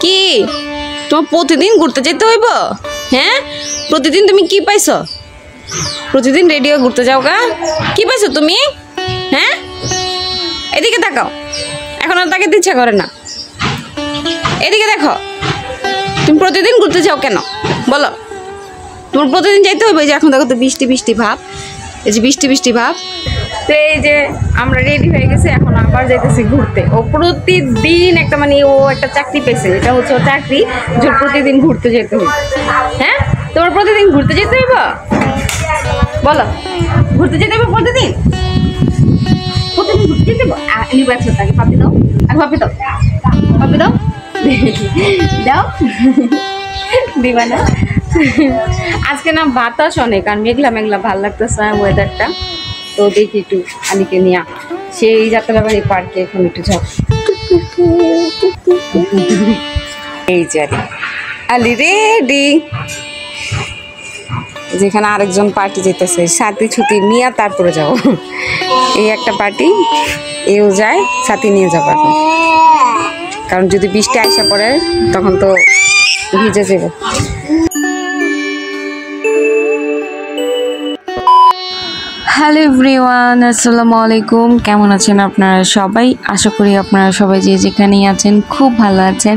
কি তোমার প্রতিদিন ঘুরতে যেতে হইব? হ্যাঁ, প্রতিদিন তুমি কি পাইছো? প্রতিদিন রেডিও ঘুরতে যাও গা, কি পাইছো তুমি? হ্যাঁ, এদিকে তাকাও, এখন আর তাকাতে ইচ্ছা করে না। এদিকে দেখো, তুমি প্রতিদিন ঘুরতে যাও কেন বলো? তোমার প্রতিদিন যাইতে হবে। যে এখন দেখো তো বৃষ্টি বৃষ্টি ভাব, এই যে বৃষ্টি বৃষ্টি ভাব। তো এই যে আমরা রেডি হয়ে গেছি, এখন আবার যাইতেছি ঘুরতে। ও প্রতিদিন একটা মানে ও একটা চাকরি পেয়েছে, এটা হচ্ছে ও চাকরি যে প্রতিদিন ঘুরতে যেতে হবে। হ্যাঁ, তোমার প্রতিদিন ঘুরতে যেতে হইব বলো? ঘুরতে যেতে হবে প্রতিদিন? প্রতিদিন ঘুরতে যেতে হইব? নিব একসাথে, আগে পাপি দাও, আগে পাপি দাও, পাপি দাও, দাও, দিবা না? আজকে না বাতাস অনেক আর মেঘলা মেঘলা, ভাল লাগতেছে ওয়েদারটা। তো দেখি একটু আলিকে নিয়ে সেই যাত্রাবাড়ি পার্কে এখন একটু যাও। এই যে আলি রেডি। যেখানে আরেকজন পার্টি যেতেছে, সাথী ছুটি নিয়ে তারপরে যাবো। এই একটা পার্টি, এও যায়, সাথী নিয়ে যাবো এখন। কারণ যদি বৃষ্টি আইসা পড়ে তখন তো ভিজে যাবে। হ্যালো এভরিওয়ান, আসসালামু আলাইকুম। কেমন আছেন আপনারা সবাই? আশা করি আপনারা সবাই যে যেখানেই আছেন খুব ভালো আছেন।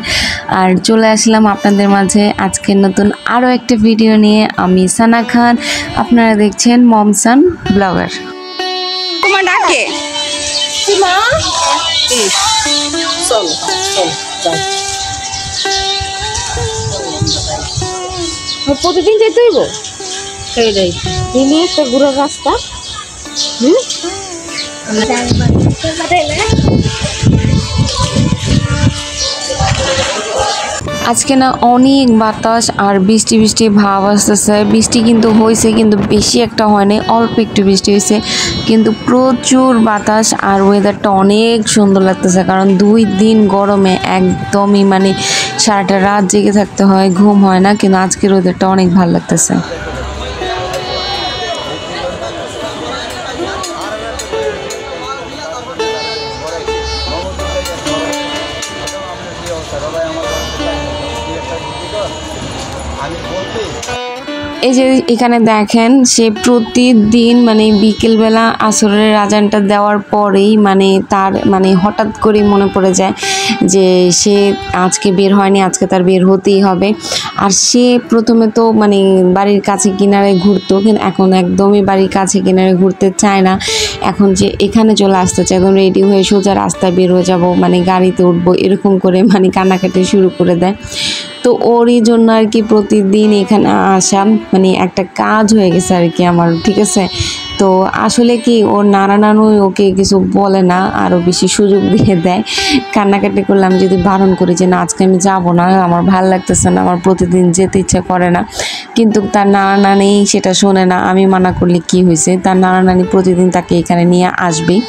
আর চলে আসলাম আপনাদের মাঝে আজকে নতুন আরও একটা ভিডিও নিয়ে। আমি সানা খান, আপনারা দেখছেন মমসান ব্লগার। তোমার ডাকে প্রতিদিন যেতে হইব? সেইটাই দিনে একটা ঘুরার রাস্তা। আজকে না অনেক বাতাস আর বৃষ্টি বৃষ্টি ভাব আসতেছে। বৃষ্টি কিন্তু হয়েছে, কিন্তু বেশি একটা হয়নি, অল্প একটু বৃষ্টি হয়েছে, কিন্তু প্রচুর বাতাস আর ওয়েদারটা অনেক সুন্দর লাগতেছে। কারণ 2 দিন গরমে একদমই মানে সারাটা রাত জেগে থাকতে হয়, ঘুম হয় না, কিন্তু আজকের ওয়েদারটা অনেক ভালো লাগতেছে। এই যে এখানে দেখেন, সে প্রতিদিন মানে বিকেলবেলা আসরের আজানটা দেওয়ার পরেই মানে তার মানে হঠাৎ করে মনে পড়ে যায় যে সে আজকে বের হয়নি, আজকে তার বের হতেই হবে। আর সে প্রথমে তো মানে বাড়ির কাছে কিনারে ঘুরতো, কিন্তু এখন একদমই বাড়ির কাছে কিনারে ঘুরতে চায় না। এখন যে এখানে চলে আসতে চায়, একদম রেডি হয়ে সোজা রাস্তায় বের হয়ে যাবো, মানে গাড়িতে উঠবো, এরকম করে মানে কান্নাকাটি শুরু করে দেয়। তো ওরই জন্য আর কি প্রতিদিন এখানে আসা মানে একটা কাজ হয়ে গেছে আর কি আমার, ঠিক আছে। তো আসলে কি ওর নানা নানুই ওকে কিছু বলে না, আরও বেশি সুযোগ দিয়ে দেয়। কান্নাকাটি করলাম যদি বারণ করি যে না আজকে আমি যাবো না, আমার ভালো লাগতেছে না, আমার প্রতিদিন যেতে ইচ্ছা করে না, কিন্তু তার নানা নানি সেটা শোনে না। আমি মানা করলে কি হয়েছে, তার নানা নানি প্রতিদিন তাকে এখানে নিয়ে আসবেই।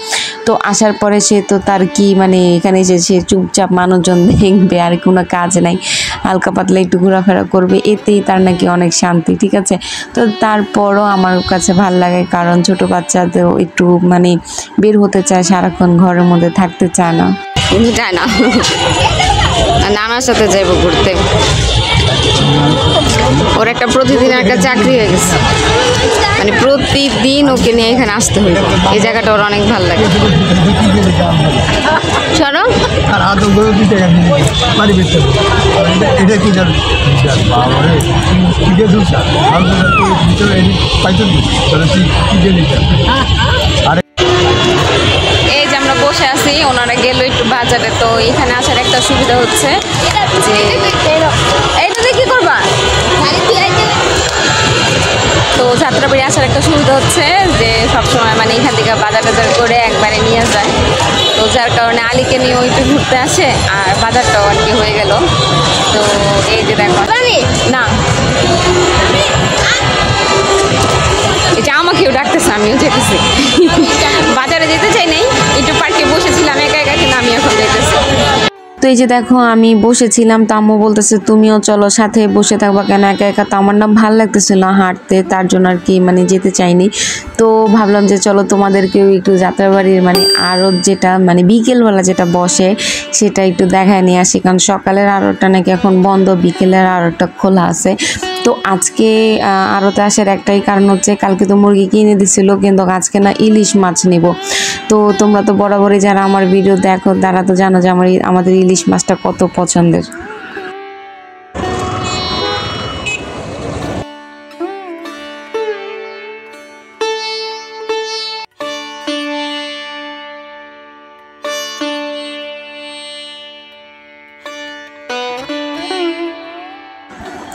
তো আসার পরে সে তো তার কি মানে এখানে যে সে চুপচাপ মানুষজন দেখবে আর কোনো কাজ নাই, হালকা পাতলা একটু ঘোরাফেরা করবে, এতেই তার নাকি অনেক শান্তি, ঠিক আছে। তো তারপরও আমার কাছে ভাল লাগে, কারণ ছোট বাচ্চাদেরও একটু মানে বের হতে চায়, সারাক্ষণ ঘরের মধ্যে থাকতে চায় না। নানার সাথে যাইব ঘুরতে, ওর একটা প্রতিদিন একটা চাকরি হয়ে গেছে, মানে প্রতিদিন ওকে নিয়ে এখানে আসতে হইব। এই জায়গাটা ওর অনেক ভালো লাগে। চলো এই যে আমরা বসে আছি, ওনারা গেল একটু বাজারে। তো এখানে আসার একটা সুবিধা হচ্ছে যে এইটা কি করবা, তো যাত্রাবাড়ি আসার একটা সুবিধা হচ্ছে যে সবসময় মানে এখান থেকে বাজার টাজার করে একবারে নিয়ে যায়। তো যার কারণে আলীকে নিয়েও একটু ঘুরতে আসে আর বাজারটাও আর কি হয়ে গেল। তো এই যে দেখো না, এটা আমাকেও ডাকতেছে, আমিও যেতেছি। বাজারে যেতে চাই নাই, একটু পার্কে বসেছিলাম একা একা, কিন্তু আমি এখন যেতেছি। তো এই যে দেখো আমি বসেছিলাম, তো আম্মু বলতেছে তুমিও চলো, সাথে বসে থাকবা কেন একা একা। তো আমার না ভালো লাগতেছিল না হাঁটতে, তার জন্য আর কি মানে যেতে চাইনি। তো ভাবলাম যে চলো তোমাদেরকেও একটু যাত্রাবাড়ির মানে আড়ত যেটা মানে বিকেলবেলা যেটা বসে সেটা একটু দেখায় নিয়ে আসি, কারণ সকালের আড়তটা নাকি এখন বন্ধ, বিকেলের আড়তটা খোলা আছে। তো আজকে আড়তে আসার একটাই কারণ হচ্ছে কালকে তো মুরগি কিনে দিছিল, কিন্তু আজকে না ইলিশ মাছ নিব। তো তোমরা তো বরাবরই যারা আমার ভিডিও দেখো তারা তো জানো যে আমাদের ইলিশ মাছটা কত পছন্দের।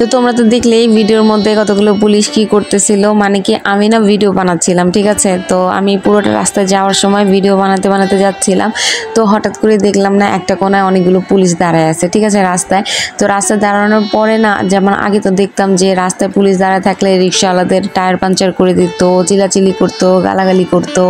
তো তোমরা তো দেখলে এই ভিডিওর মধ্যে কতগুলো পুলিশ কি করতেছিল, মানে কি আমি না ভিডিও বানাচ্ছিলাম, ঠিক আছে। তো আমি পুরোটা রাস্তায় যাওয়ার সময় ভিডিও বানাতে বানাতে যাচ্ছিলাম। তো হঠাৎ করে দেখলাম না একটা কোনায় অনেকগুলো পুলিশ দাঁড়ায় আছে, ঠিক আছে, রাস্তায়। তো রাস্তায় দাঁড়ানোর পরে না, যেমন আগে তো দেখতাম যে রাস্তায় পুলিশ দাঁড়ায় থাকলে রিক্সাওয়ালাদের টায়ার পাঞ্চার করে দিত, চিলাচিলি করতো, গালাগালি করতো,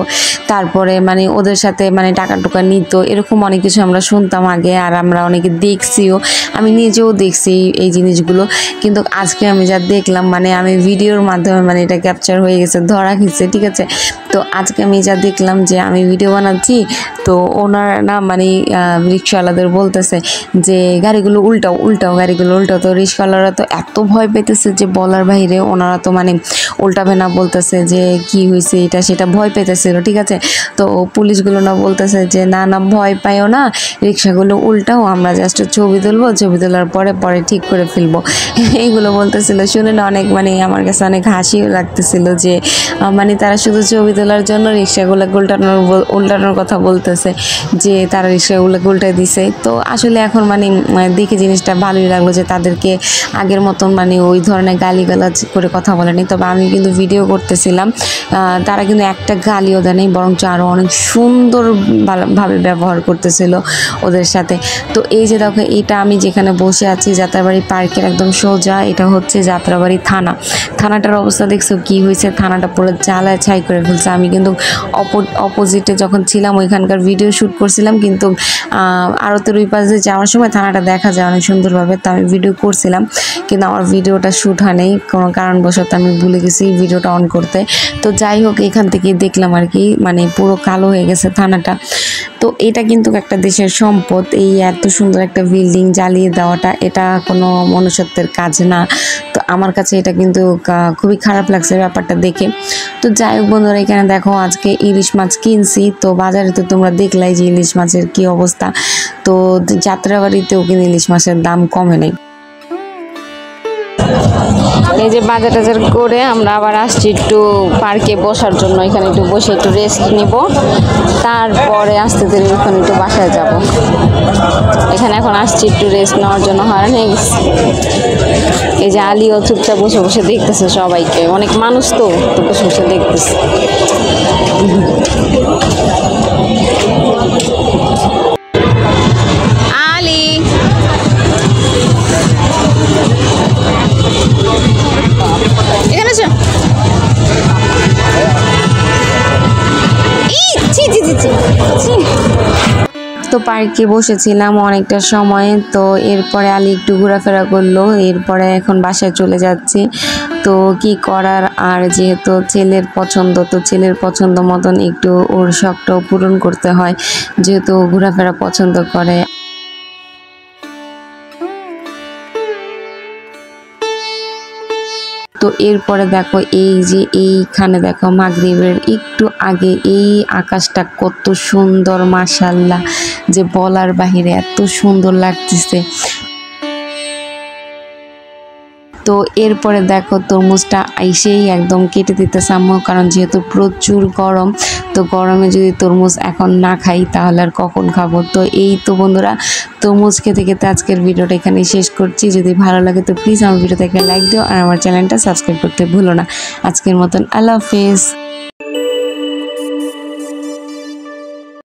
তারপরে মানে ওদের সাথে মানে টাকা টুকা নিত, এরকম অনেক কিছু আমরা শুনতাম আগে, আর আমরা অনেকে দেখছিও, আমি নিজেও দেখছি এই জিনিসগুলো। কিন্তু আজকে আমি যা দেখলাম মানে আমি ভিডিওর মাধ্যমে মানে এটা ক্যাপচার হয়ে গেছে, ধরা খেয়েছে, ঠিক আছে। তো আজকে আমি যা দেখলাম যে আমি ভিডিও বানাচ্ছি, তো ওনারা না মানে রিক্সাওয়ালাদের বলতেছে যে গাড়িগুলো উল্টাও উল্টাও, গাড়িগুলো উল্টাও। তো রিক্সাওয়ালারা তো এত ভয় পেতেছে যে বলার বাইরে, ওনারা তো মানে উল্টাবে না বলতেছে যে কি হয়েছে এটা সেটা, ভয় পেতেছিল, ঠিক আছে। তো পুলিশগুলো না বলতেছে যে না না ভয় পাইও না, রিক্সাগুলো উল্টাও, আমরা জাস্ট ছবি তুলবো, ছবি তোলার পরে পরে ঠিক করে ফেলবো, এইগুলো বলতেছিল। শুনে না অনেক মানে আমার কাছে অনেক হাসিও লাগতেছিল যে মানে তারা শুধু ছবি তোলার জন্য রিক্সাগুলো উল্টানোর কথা বলতেছে, যে তারা রিক্সাগুলো উল্টাই দিছে। তো আসলে এখন মানে দেখে জিনিসটা ভালোই লাগলো যে তাদেরকে আগের মতন মানে ওই ধরনের গালিগালাজ করে কথা বলেনি। তবে আমি কিন্তু ভিডিও করতেছিলাম, তারা কিন্তু একটা গালিও দেয়নি, বরঞ্চ আরও অনেক সুন্দরভাবে ব্যবহার করতেছিল ওদের সাথে। তো এই যে দেখো এটা আমি যেখানে বসে আছি যাত্রাবাড়ি পার্কের একদম সোজা, এটা হচ্ছে যাত্রাবাড়ি থানাটার অবস্থা দেখছো কি হয়েছে, থানাটা পুরো জ্বালায় ছাই করে ফেলছে। আমি কিন্তু অপোজিটে যখন ছিলাম ওইখানকার ভিডিও শ্যুট করছিলাম, কিন্তু আড়তের ওই পাশে যাওয়ার সময় থানাটা দেখা যায় অনেক সুন্দরভাবে, তো আমি ভিডিও করছিলাম, কিন্তু আমার ভিডিওটা শ্যুট হয় নাই, কোনো কারণবশত আমি ভুলে গেছি ভিডিওটা অন করতে। তো যাই হোক এখান থেকে দেখলাম আর কি মানে পুরো কালো হয়ে গেছে থানাটা। তো এটা কিন্তু একটা দেশের সম্পদ, এই এত সুন্দর একটা বিল্ডিং জ্বালিয়ে দেওয়াটা এটা কোনো মনুষ্যত্বের কাজ না। তো আমার কাছে এটা কিন্তু খুবই খারাপ লাগছে ব্যাপারটা দেখে। তো যাই হোক বন্ধুরা, এখানে দেখো আজকে ইলিশ মাছ কিনছি, তো বাজারে তো তোমরা দেখলাই যে ইলিশ মাছের কি অবস্থা। তো যাত্রাবাড়িতেও কিন্তু ইলিশ মাছের দাম কমে নেই। এই যে বাজার টাজার করে আমরা আবার আসছি একটু পার্কে বসার জন্য, এখানে একটু বসে একটু রেস্ট নিব, তারপরে আস্তে ধীরে ওখানে একটু বাসায় যাব। এখানে এখন আসছি একটু রেস্ট নেওয়ার জন্য, হয়রান হয়ে গেছি। এই যে আলিও চুপচাপ বসে বসে দেখতেছে সবাইকে, অনেক মানুষ তো বসে বসে দেখতেছে। আলি এখানে তো পার্কে বসেছিলাম অনেকটা সময়। তো এরপরে আলি একটু ঘোরাফেরা করলো, এরপরে এখন বাসায় চলে যাচ্ছি। তো কি করার, আর যেহেতু ছেলের পছন্দ, তো ছেলের পছন্দ মতন একটু ওর শখটাও পূরণ করতে হয়, যেহেতু ঘোরাফেরা পছন্দ করে। তো এরপরে দেখো এই যে এইখানে দেখো মাগরিবের একটু আগে এই আকাশটা কত সুন্দর, মাশাআল্লাহ, যে বলার বাহিরে এত সুন্দর লাগতেছে। তো এরপরে দেখো তরমুজটা আইসেই একদম কেটে দিতেছে আম্মু, কারণ যেহেতু প্রচুর গরম, তো গরমে যদি তরমুজ এখন না খাই তাহলে আর কখন খাবো। তো এই তো বন্ধুরা, তরমুজ খেতে খেতে আজকের ভিডিওটা এখানেই শেষ করছি। যদি ভালো লাগে তো প্লিজ আমার ভিডিওতে একটা লাইক দিও, আর আমার চ্যানেলটা সাবস্ক্রাইব করতে ভুলো না। আজকের মতন আল্লাহ হাফেজ।